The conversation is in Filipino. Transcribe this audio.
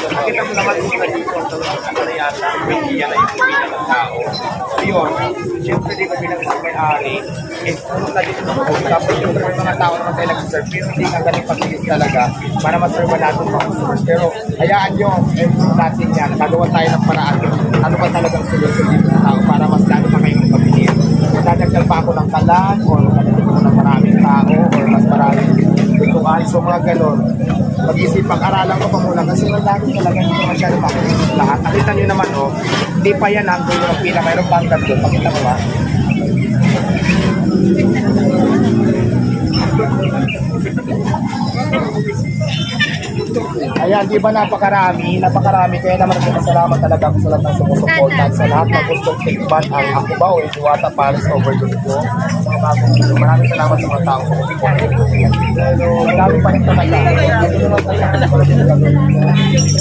Nakita mo naman kung nag-report na yata, hindi yan ay yung bilang ng tao. So yun, siyempre di ba bilang isang may-ari, pumunta dito ng code. Tapos siyempre may mga tao naman tayo nag-serve, pero hindi nga galing pag-ilis talaga para ma-serve natin mga customers. Pero hayaan nyo, natin yan, gagawa tayo ng paraan. Ano ba talagang solusyon dito sa tao para mas lalo pa kayong magpapinir. Kung dadagdag pa ako ng kalan, o dadagdag ako ng maraming tao, o mas maraming tutuan. So mga ganon, mag-isip, pag-aralan ko pa muna kasi yung lagi talaga hindi masyado makinig lahat. Nakita nyo naman, hindi pa yan ang dulo ng pila, mayroong bangkag doon. Pakita mo ba? Ayan, di ba napakarami, kaya naman salamat talaga ako sa lahat ng sumusuportan, sa lahat ng gustong tikman ang Ako Ba o Diwata Paris Overdose ko. Mga bagong video, maraming salamat sa mga taong sumusuportan. Pero, dami pa rin talaga.